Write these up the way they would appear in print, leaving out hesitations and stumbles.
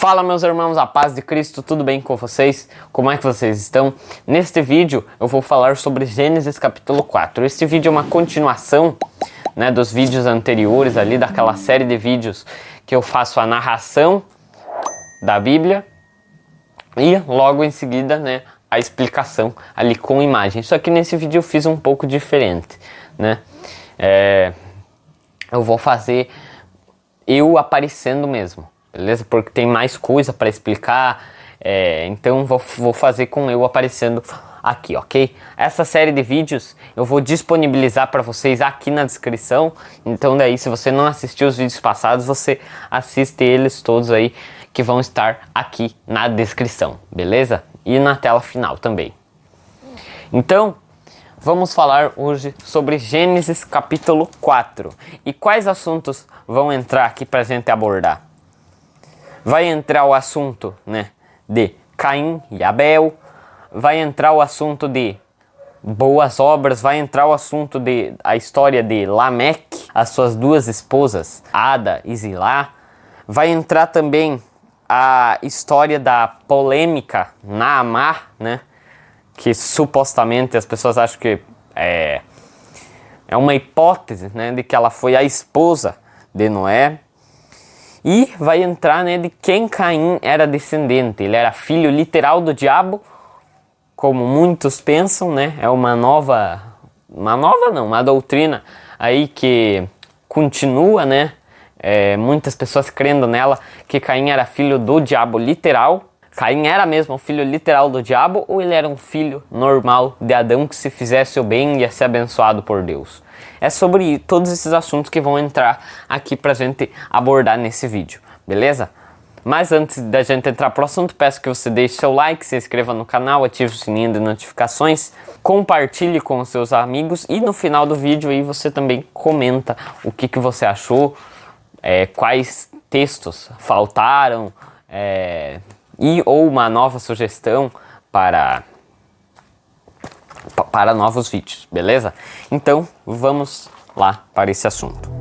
Fala, meus irmãos, a paz de Cristo, tudo bem com vocês? Como é que vocês estão? Neste vídeo eu vou falar sobre Gênesis capítulo 4. Este vídeo é uma continuação, dos vídeos anteriores ali, daquela série de vídeos que eu faço a narração da Bíblia e logo em seguida, a explicação ali com imagens. Só que nesse vídeo eu fiz um pouco diferente, eu vou fazer eu aparecendo mesmo. Beleza? Porque tem mais coisa para explicar, então vou fazer com eu aparecendo aqui, ok? Essa série de vídeos eu vou disponibilizar para vocês aqui na descrição, então daí se você não assistiu os vídeos passados, você assiste eles todos aí que vão estar aqui na descrição, beleza? E na tela final também. Então, vamos falar hoje sobre Gênesis capítulo 4. E quais assuntos vão entrar aqui para a gente abordar? Vai entrar o assunto, de Caim e Abel, vai entrar o assunto de boas obras, vai entrar o assunto de a história de Lameque, as suas duas esposas, Ada e Zilá, vai entrar também a história da polêmica Naamá, que supostamente as pessoas acham que é uma hipótese, de que ela foi a esposa de Noé. E vai entrar, de quem Caim era descendente. Ele era filho literal do diabo, como muitos pensam, É uma doutrina aí que continua, muitas pessoas crendo nela, que Caim era filho do diabo literal. Caim era mesmo um filho literal do diabo, ou ele era um filho normal de Adão que, se fizesse o bem, ia ser abençoado por Deus? É sobre todos esses assuntos que vão entrar aqui pra gente abordar nesse vídeo, beleza? Mas antes da gente entrar pro assunto, peço que você deixe seu like, se inscreva no canal, ative o sininho de notificações, compartilhe com os seus amigos e no final do vídeo aí você também comenta o que você achou, quais textos faltaram, ou uma nova sugestão para novos vídeos, beleza? Então, vamos lá para esse assunto.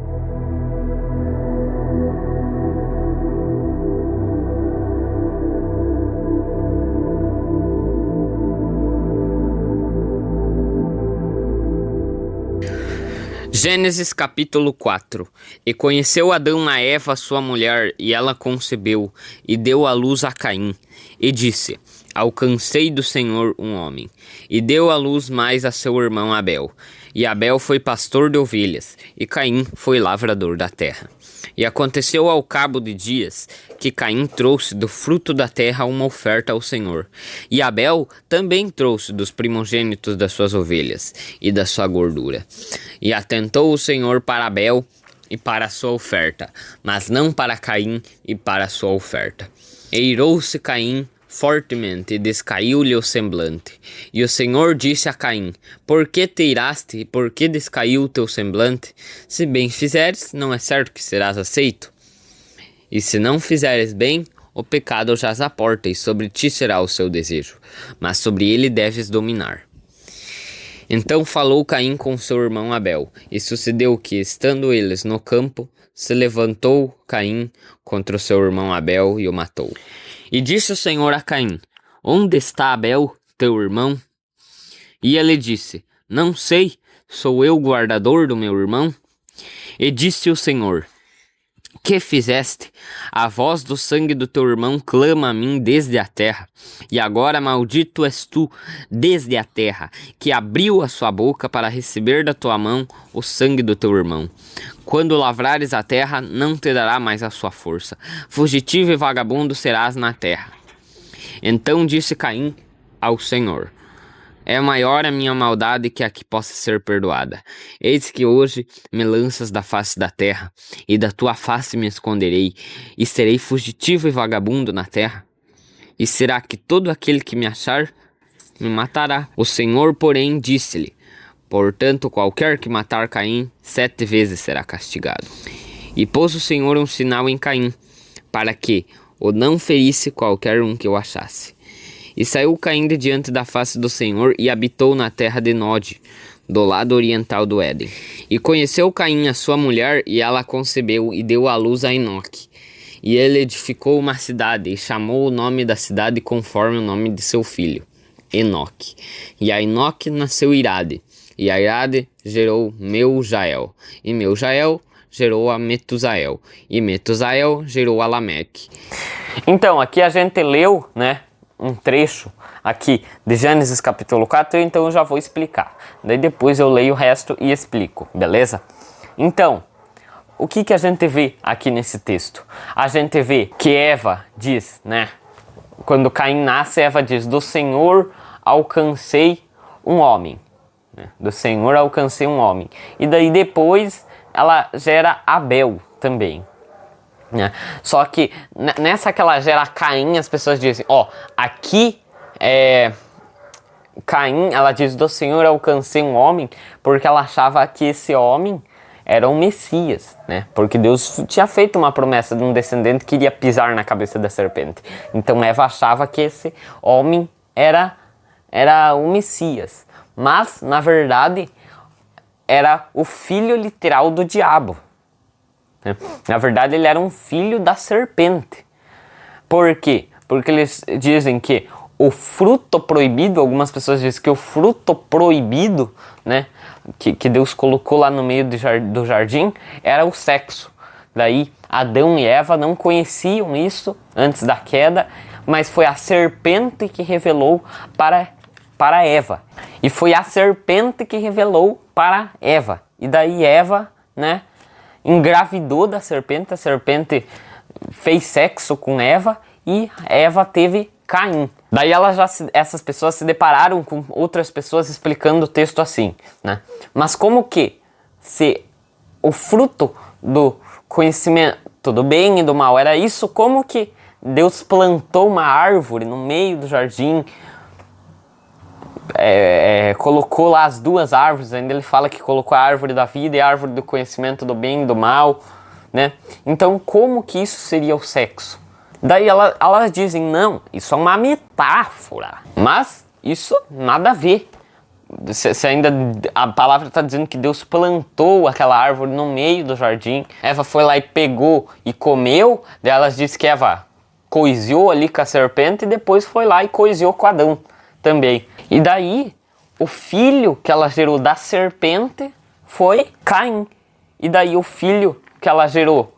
Gênesis capítulo 4. E conheceu Adão a Eva, sua mulher, e ela concebeu, e deu à luz a Caim, e disse: alcancei do Senhor um homem. E deu à luz mais a seu irmão Abel. E Abel foi pastor de ovelhas, e Caim foi lavrador da terra. E aconteceu ao cabo de dias, que Caim trouxe do fruto da terra uma oferta ao Senhor. E Abel também trouxe dos primogênitos das suas ovelhas, e da sua gordura. E atentou o Senhor para Abel e para a sua oferta, mas não para Caim e para a sua oferta. E irou-se Caim fortemente, e descaiu-lhe o semblante. E o Senhor disse a Caim: por que te iraste, e por que descaiu o teu semblante? Se bem fizeres, não é certo que serás aceito. E se não fizeres bem, o pecado jaz à porta, e sobre ti será o seu desejo, mas sobre ele deves dominar. Então falou Caim com seu irmão Abel, e sucedeu que, estando eles no campo, se levantou Caim contra o seu irmão Abel e o matou. E disse o Senhor a Caim: onde está Abel, teu irmão? E ele disse: não sei, sou eu guardador do meu irmão? E disse o Senhor: que fizeste? A voz do sangue do teu irmão clama a mim desde a terra. E agora maldito és tu desde a terra, que abriu a sua boca para receber da tua mão o sangue do teu irmão. Quando lavrares a terra, não te dará mais a sua força. Fugitivo e vagabundo serás na terra. Então disse Caim ao Senhor: é maior a minha maldade que a que possa ser perdoada. Eis que hoje me lanças da face da terra, e da tua face me esconderei, e serei fugitivo e vagabundo na terra. E será que todo aquele que me achar me matará? O Senhor, porém, disse-lhe: portanto, qualquer que matar Caim, 7 vezes será castigado. E pôs o Senhor um sinal em Caim, para que o não ferisse qualquer um que o achasse. E saiu Caim de diante da face do Senhor e habitou na terra de Nod, do lado oriental do Éden. E conheceu Caim a sua mulher, e ela concebeu e deu à luz a Enoque. E ele edificou uma cidade e chamou o nome da cidade conforme o nome de seu filho, Enoque. E a Enoque nasceu Irade, e a Irade gerou Meujael, e Meujael gerou a Metusael, e Metusael gerou a Lameque. Então, aqui a gente leu, né, um trecho aqui de Gênesis capítulo 4, então eu já vou explicar. Daí depois eu leio o resto e explico, beleza? Então, o que a gente vê aqui nesse texto? A gente vê que Eva diz, né, quando Caim nasce, Eva diz, do Senhor alcancei um homem. Do Senhor alcancei um homem. E daí depois ela gera Abel também. Só que nessa que ela gera Caim, as pessoas dizem, aqui Caim, ela diz, do Senhor alcancei um homem, porque ela achava que esse homem era um Messias, né? Porque Deus tinha feito uma promessa de um descendente que iria pisar na cabeça da serpente. Então Eva achava que esse homem era o Messias. Mas, na verdade, era o filho literal do diabo. Na verdade, ele era um filho da serpente. Por quê? Porque eles dizem que o fruto proibido, algumas pessoas dizem que o fruto proibido, né, que Deus colocou lá no meio do jardim, era o sexo. Daí, Adão e Eva não conheciam isso antes da queda, mas foi a serpente que revelou para Eva. E foi a serpente que revelou para Eva. E daí Eva, né, engravidou da serpente, a serpente fez sexo com Eva e Eva teve Caim. Daí essas pessoas se depararam com outras pessoas explicando o texto assim, né? Mas como que se o fruto do conhecimento do bem e do mal era isso, como que Deus plantou uma árvore no meio do jardim, colocou lá as duas árvores, ainda ele fala que colocou a árvore da vida e a árvore do conhecimento do bem e do mal, né? Então como que isso seria o sexo? Daí elas dizem, não, isso é uma metáfora, mas isso nada a ver. Se ainda a palavra está dizendo que Deus plantou aquela árvore no meio do jardim, Eva foi lá e pegou e comeu, daí elas dizem que Eva coisiou ali com a serpente e depois foi lá e coisiou com Adão também. E daí, o filho que ela gerou da serpente foi Caim. E daí o filho que ela gerou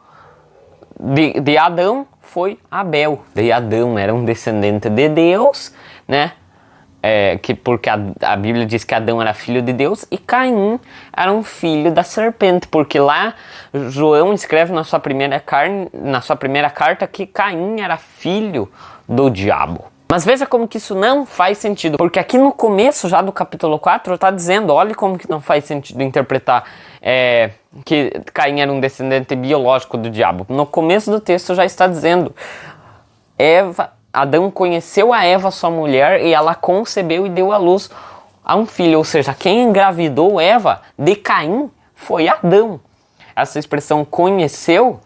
de Adão foi Abel. Daí Adão era um descendente de Deus, né? Porque a Bíblia diz que Adão era filho de Deus e Caim era um filho da serpente, porque lá João escreve na sua primeira carta que Caim era filho do diabo. Mas veja como que isso não faz sentido, porque aqui no começo já do capítulo 4 está dizendo, olha como que não faz sentido interpretar que Caim era um descendente biológico do diabo. No começo do texto já está dizendo, Adão conheceu a Eva, sua mulher, e ela concebeu e deu à luz a um filho. Ou seja, quem engravidou Eva de Caim foi Adão. Essa expressão conheceu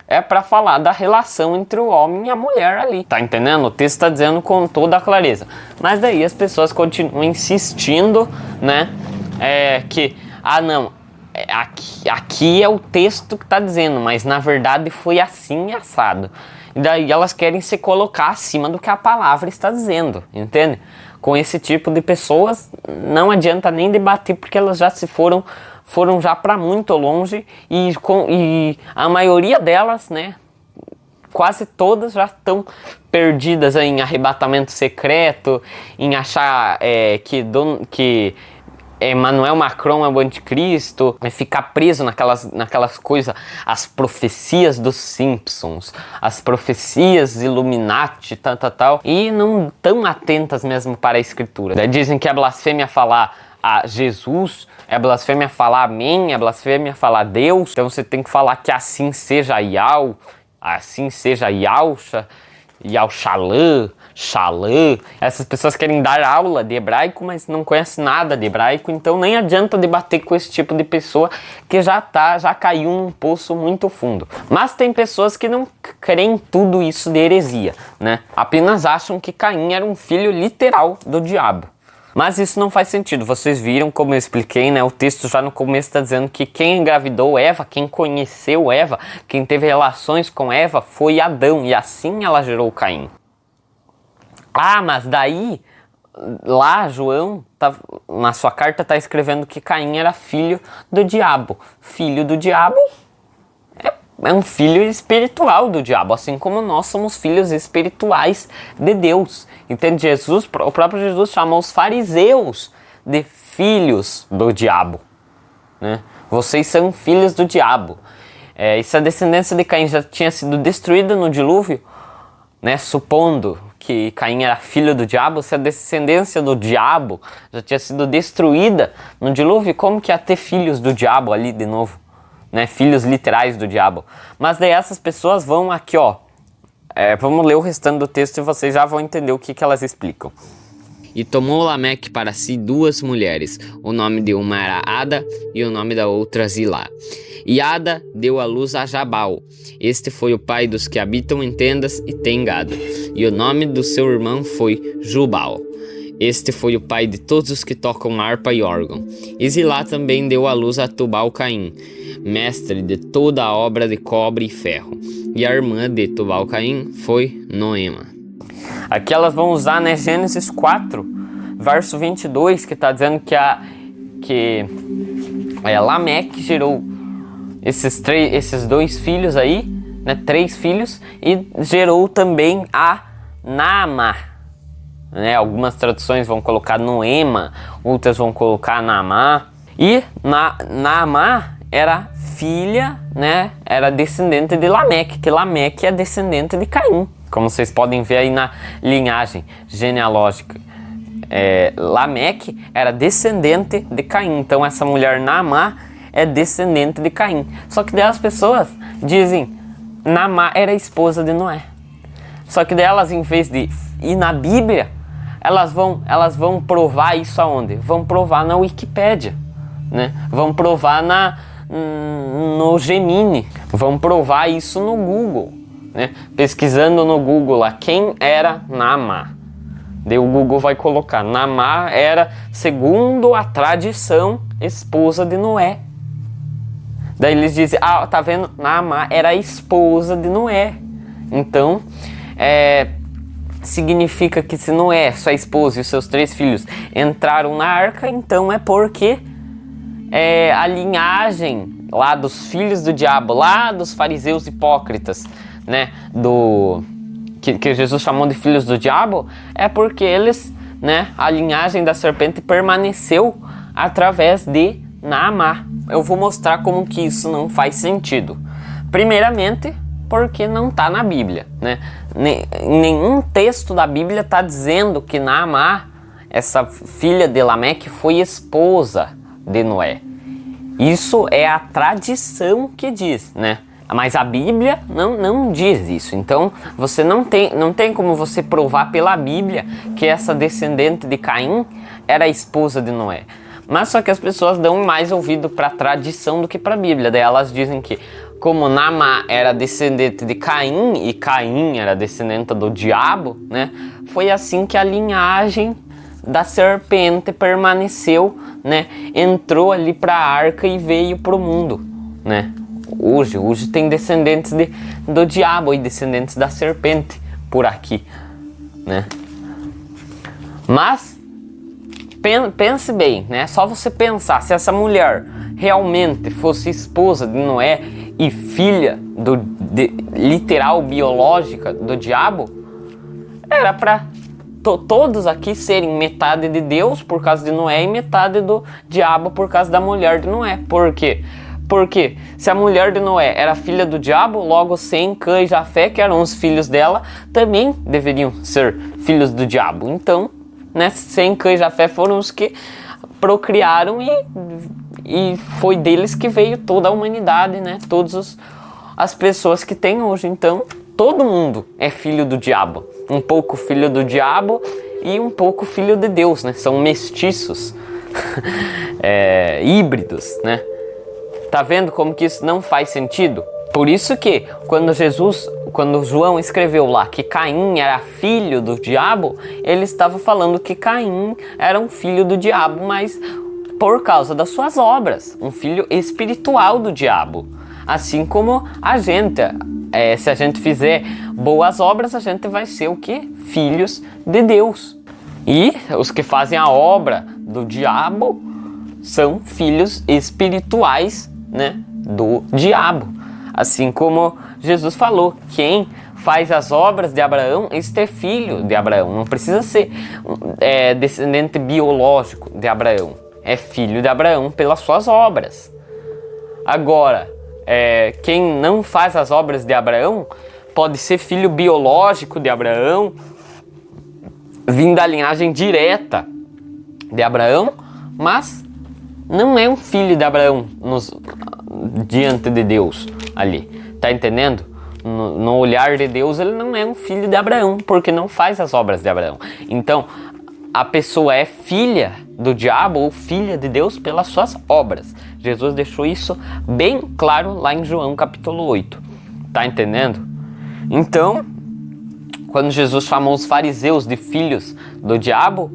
é para falar da relação entre o homem e a mulher ali. Tá entendendo? O texto está dizendo com toda a clareza. Mas daí as pessoas continuam insistindo, né? Que, não, aqui é o texto que está dizendo, mas na verdade foi assim assado. E daí elas querem se colocar acima do que a palavra está dizendo, entende? Com esse tipo de pessoas não adianta nem debater, porque elas já foram já para muito longe e a maioria delas, né, quase todas já estão perdidas em arrebatamento secreto, em achar que Emmanuel Macron é o anticristo, ficar preso naquelas coisas, as profecias dos Simpsons, as profecias Illuminati, tal, e não tão atentas mesmo para a escritura. Daí dizem que é blasfêmia falar a Jesus, é blasfêmia falar amém, é blasfêmia falar Deus, então você tem que falar que assim seja Yau, assim seja Yausha, Yaushalã, Shalã. Essas pessoas querem dar aula de hebraico, mas não conhecem nada de hebraico, então nem adianta debater com esse tipo de pessoa que já caiu num poço muito fundo. Mas tem pessoas que não creem tudo isso de heresia, né? Apenas acham que Caim era um filho literal do diabo. Mas isso não faz sentido. Vocês viram como eu expliquei, né? O texto já no começo está dizendo que quem engravidou Eva, quem conheceu Eva, quem teve relações com Eva foi Adão, e assim ela gerou Caim. Ah, mas daí, lá João, na sua carta está escrevendo que Caim era filho do diabo. Filho do diabo é um filho espiritual do diabo, assim como nós somos filhos espirituais de Deus. Entende? Jesus, o próprio Jesus chamou os fariseus de filhos do diabo, né? Vocês são filhos do diabo. E se a descendência de Caim já tinha sido destruída no dilúvio, né, supondo que Caim era filho do diabo, se a descendência do diabo já tinha sido destruída no dilúvio, como que ia ter filhos do diabo ali de novo? Né, filhos literais do diabo. Mas daí essas pessoas vão aqui, ó. Vamos ler o restante do texto e vocês já vão entender o que elas explicam. E tomou Lameque para si 2 mulheres. O nome de uma era Ada e o nome da outra Zilá. E Ada deu à luz a Jabal. Este foi o pai dos que habitam em tendas e têm gado. E o nome do seu irmão foi Jubal. Este foi o pai de todos os que tocam harpa e órgão. E Zilá também deu à luz a Tubal-Caim, mestre de toda a obra de cobre e ferro. E a irmã de Tubal-Caim foi Noema. Aqui elas vão usar, né, Gênesis 4, verso 22, que está dizendo que Lameque gerou esses 2 filhos aí, né, 3 filhos, e gerou também a Naamá. Né, algumas traduções vão colocar Noema, outras vão colocar Naamá. E Naamá era filha, né, era descendente de Lameque, que Lameque é descendente de Caim, como vocês podem ver aí na linhagem genealógica. Lameque era descendente de Caim, então essa mulher Naamá é descendente de Caim. Só que daí as pessoas dizem Naamá era esposa de Noé. Só que daí elas, em vez de ir na Bíblia, elas vão provar isso aonde? Vão provar na Wikipédia, né? Vão provar no Gemini, vão provar isso no Google, né? Pesquisando no Google lá, quem era Naamá? Daí o Google vai colocar, Naamá era, segundo a tradição, esposa de Noé. Daí eles dizem, tá vendo? Naamá era a esposa de Noé. Então, significa que se Noé, sua esposa e os seus 3 filhos entraram na arca, então é porque a linhagem lá dos filhos do diabo, lá dos fariseus hipócritas, né, que Jesus chamou de filhos do diabo, é porque eles, né, a linhagem da serpente permaneceu através de Naamá. Eu vou mostrar como que isso não faz sentido. Primeiramente, porque não está na Bíblia, né? Nenhum texto da Bíblia está dizendo que Naamá, essa filha de Lameque, foi esposa de Noé. Isso é a tradição que diz, né? Mas a Bíblia não diz isso. Então você não tem como você provar pela Bíblia que essa descendente de Caim era a esposa de Noé. Mas só que as pessoas dão mais ouvido para a tradição do que para a Bíblia. Daí elas dizem que como Naamá era descendente de Caim e Caim era descendente do diabo, né? Foi assim que a linhagem da serpente permaneceu, né? Entrou ali para a arca e veio para o mundo, né? Hoje tem descendentes do diabo e descendentes da serpente por aqui, né? Mas pense bem, né? Só você pensar, se essa mulher realmente fosse esposa de Noé e filha literal, biológica do diabo, era para todos aqui serem metade de Deus por causa de Noé e metade do diabo por causa da mulher de Noé. Por quê? Porque se a mulher de Noé era filha do diabo, logo Sem, Cã e Jafé, que eram os filhos dela, também deveriam ser filhos do diabo. Então, né, Sem, Cã e Jafé foram os que procriaram e foi deles que veio toda a humanidade, né? Todas as pessoas que tem hoje. Então, todo mundo é filho do diabo. Um pouco filho do diabo e um pouco filho de Deus, né? São mestiços, híbridos, né? Tá vendo como que isso não faz sentido? Por isso que quando quando João escreveu lá que Caim era filho do diabo, ele estava falando que Caim era um filho do diabo, mas por causa das suas obras, um filho espiritual do diabo. Assim como a gente, se a gente fizer boas obras, a gente vai ser o quê? Filhos de Deus. E os que fazem a obra do diabo são filhos espirituais, né, do diabo. Assim como Jesus falou, quem faz as obras de Abraão, este é filho de Abraão. Não precisa ser descendente biológico de Abraão. É filho de Abraão pelas suas obras. Agora, quem não faz as obras de Abraão pode ser filho biológico de Abraão, vindo da linhagem direta de Abraão, mas não é um filho de Abraão diante de Deus ali. Tá entendendo? No olhar de Deus, ele não é um filho de Abraão, porque não faz as obras de Abraão. Então, a pessoa é filha do diabo ou filha de Deus pelas suas obras. Jesus deixou isso bem claro lá em João capítulo 8. Tá entendendo? Então, quando Jesus chamou os fariseus de filhos do diabo,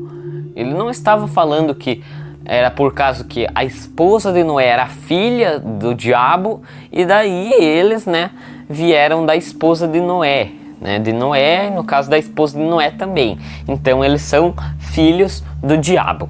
ele não estava falando que era por causa que a esposa de Noé era filha do diabo e daí eles, né, vieram da esposa de Noé, né, de Noé, no caso da esposa de Noé também. Então eles são filhos do diabo.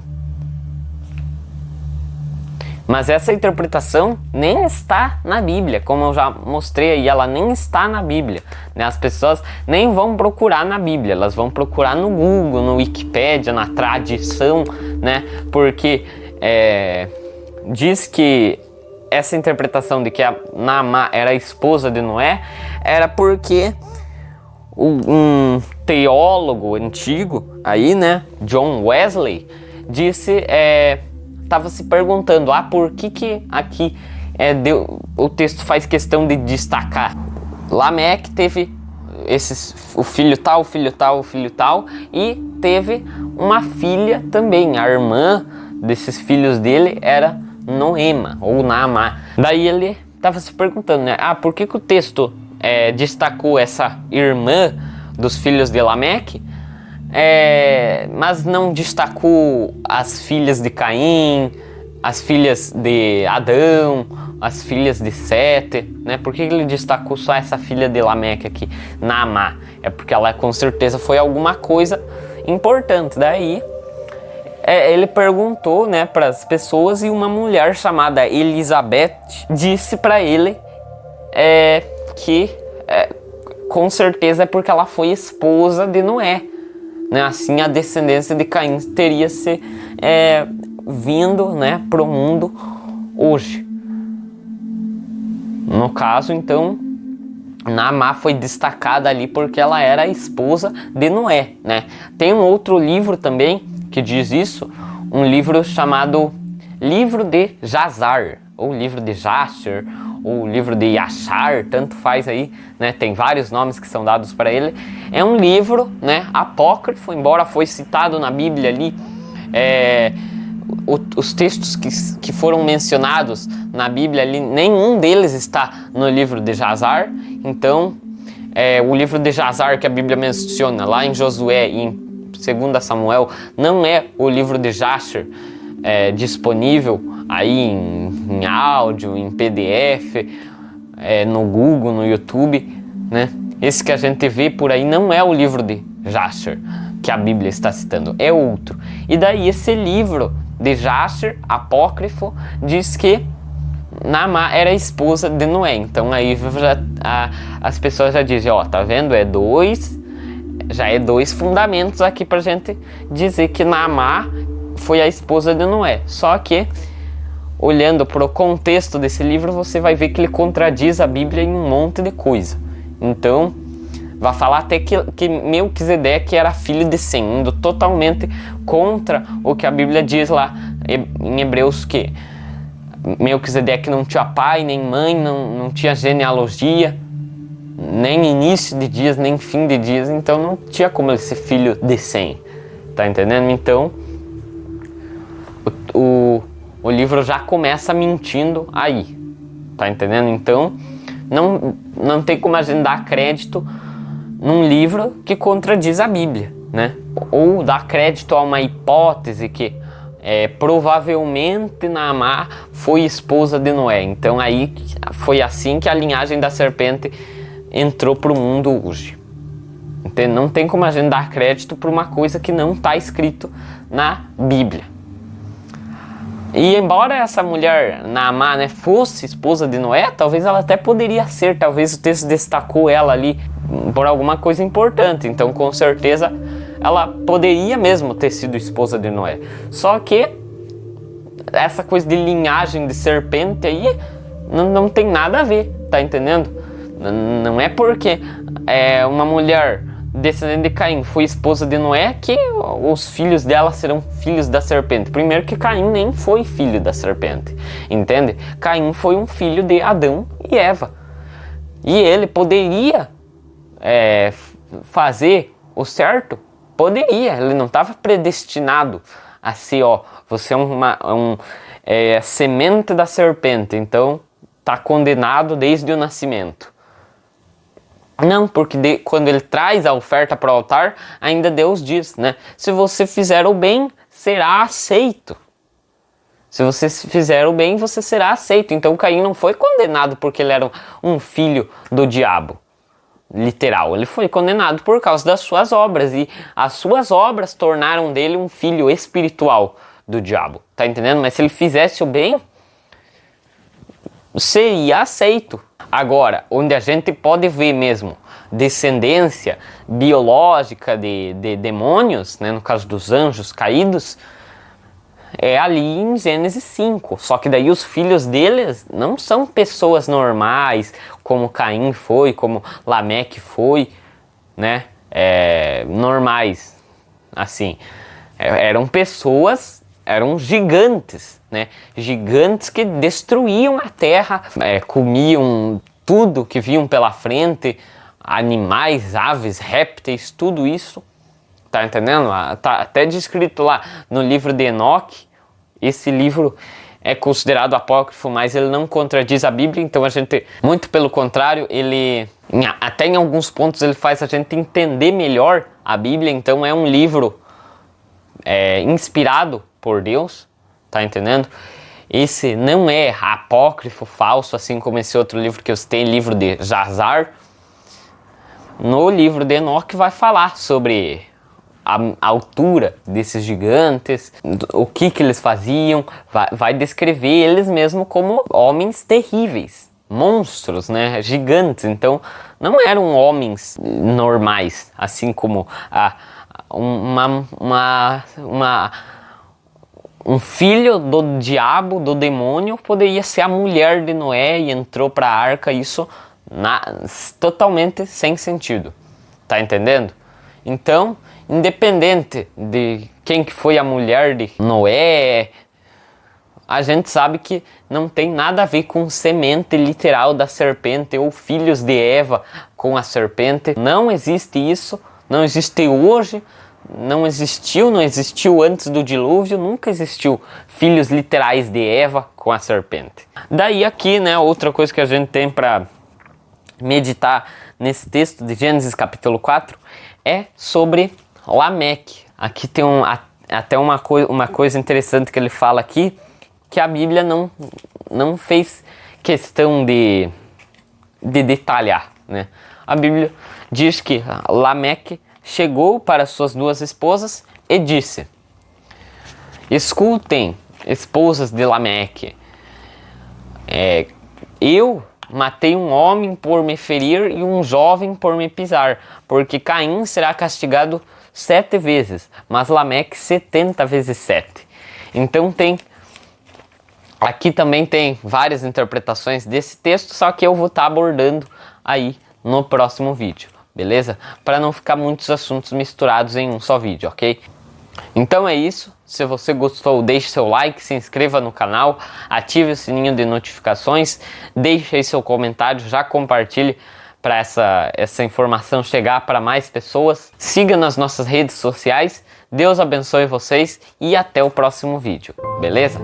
Mas essa interpretação nem está na Bíblia, como eu já mostrei aí, ela nem está na Bíblia, né? As pessoas nem vão procurar na Bíblia, elas vão procurar no Google, no Wikipédia, na tradição, né? Porque diz que essa interpretação de que a Naamá era a esposa de Noé era porque um teólogo antigo aí, né, John Wesley, disse, estava se perguntando, por que aqui o texto faz questão de destacar? Lameque teve o filho tal, o filho tal, o filho tal, e teve uma filha também, a irmã desses filhos dele era Noema, ou Naamá. Daí ele estava se perguntando, né, por que o texto destacou essa irmã dos filhos de Lameque, mas não destacou as filhas de Caim, as filhas de Adão, as filhas de Sete, né? Por que ele destacou só essa filha de Lameque aqui, Naamá? É porque ela com certeza foi alguma coisa importante. Daí ele perguntou, né, para as pessoas, e uma mulher chamada Elizabeth disse para ele que com certeza é porque ela foi esposa de Noé, né? Assim a descendência de Caim teria se vindo, né, para o mundo hoje. No caso, então, Naamá foi destacada ali porque ela era a esposa de Noé, né? Tem um outro livro também que diz isso, um livro chamado Livro de Jazar, ou Livro de Jasher, ou Livro de Yashar, tanto faz aí, né? Tem vários nomes que são dados para ele. É um livro, né, apócrifo, embora foi citado na Bíblia ali, os textos que foram mencionados na Bíblia ali, nenhum deles está no livro de Jazar. Então, o livro de Jazar que a Bíblia menciona lá em Josué e em 2 Samuel, não é o livro de Jasher disponível aí em áudio, em PDF, no Google, no YouTube, né? Esse que a gente vê por aí não é o livro de Jasher que a Bíblia está citando, é outro. E daí esse livro de Jasher, apócrifo, diz que Naamá era a esposa de Noé. Então aí as pessoas já dizem, tá vendo? Já é dois fundamentos aqui pra gente dizer que Naamá foi a esposa de Noé. Só que, olhando para o contexto desse livro, você vai ver que ele contradiz a Bíblia em um monte de coisa. Então, vai falar até que Melquisedeque era filho de Sem, indo totalmente contra o que a Bíblia diz lá em Hebreus, que Melquisedeque não tinha pai, nem mãe, não tinha genealogia, nem início de dias, nem fim de dias, então não tinha como ele ser filho de Sem, tá entendendo? Então, o livro já começa mentindo aí, tá entendendo? Então, não tem como a gente dar crédito num livro que contradiz a Bíblia, né? Ou dar crédito a uma hipótese que provavelmente Naamá foi esposa de Noé. Então aí foi assim que a linhagem da serpente entrou para o mundo hoje. Entende? Não tem como a gente dar crédito para uma coisa que não está escrito na Bíblia. E embora essa mulher, Naamá, né, fosse esposa de Noé, talvez ela até poderia ser, talvez o texto destacou ela ali por alguma coisa importante, então com certeza ela poderia mesmo ter sido esposa de Noé. Só que essa coisa de linhagem de serpente aí não tem nada a ver, tá entendendo? Não é porque uma mulher descendente de Caim foi esposa de Noé que os filhos dela serão filhos da serpente. Primeiro que Caim nem foi filho da serpente, entende? Caim foi um filho de Adão e Eva. E ele poderia fazer o certo? Poderia, ele não estava predestinado a ser, você é semente da serpente, então está condenado desde o nascimento. Não, porque quando ele traz a oferta para o altar, ainda Deus diz, né? Se você fizer o bem, será aceito. Se você fizer o bem, você será aceito. Então Caim não foi condenado porque ele era um filho do diabo, literal. Ele foi condenado por causa das suas obras. E as suas obras tornaram dele um filho espiritual do diabo. Tá entendendo? Mas se ele fizesse o bem, seria aceito. Agora, onde a gente pode ver mesmo descendência biológica de demônios, né, no caso dos anjos caídos, é ali em Gênesis 5. Só que daí os filhos deles não são pessoas normais, como Caim foi, como Lameque foi, né, normais, assim. Eram pessoas, eram gigantes, né? Gigantes que destruíam a terra, comiam tudo que viam pela frente, animais, aves, répteis, tudo isso, tá entendendo? Tá até descrito lá no livro de Enoque. Esse livro é considerado apócrifo, mas ele não contradiz a Bíblia, então a gente, muito pelo contrário, ele, até em alguns pontos, ele faz a gente entender melhor a Bíblia. Então é um livro inspirado por Deus, tá entendendo? Esse não é apócrifo, falso, assim como esse outro livro que eu citei, livro de Jazar. No livro de Enoque vai falar sobre a altura desses gigantes, o que eles faziam, vai descrever eles mesmo como homens terríveis, monstros, né, gigantes. Então não eram homens normais, assim como um filho do diabo, do demônio, poderia ser a mulher de Noé e entrou para a arca. Isso totalmente sem sentido, tá entendendo? Então, independente de quem que foi a mulher de Noé, a gente sabe que não tem nada a ver com semente literal da serpente ou filhos de Eva com a serpente. Não existe isso, não existe hoje, não existiu antes do dilúvio, nunca existiu filhos literais de Eva com a serpente. Daí aqui, né, outra coisa que a gente tem para meditar nesse texto de Gênesis capítulo 4 é sobre Lameque. Aqui tem até uma coisa interessante que ele fala aqui, que a Bíblia não fez questão de detalhar, né? A Bíblia diz que Lameque chegou para suas duas esposas e disse: escutem, esposas de Lameque, eu matei um homem por me ferir e um jovem por me pisar, porque Caim será castigado 7 vezes, mas Lameque 70 vezes 7. Então aqui também tem várias interpretações desse texto, só que eu vou estar abordando aí no próximo vídeo, beleza? Para não ficar muitos assuntos misturados em um só vídeo, ok? Então é isso. Se você gostou, deixe seu like, se inscreva no canal, ative o sininho de notificações, deixe aí seu comentário, já compartilhe para essa informação chegar para mais pessoas. Siga nas nossas redes sociais. Deus abençoe vocês e até o próximo vídeo, beleza?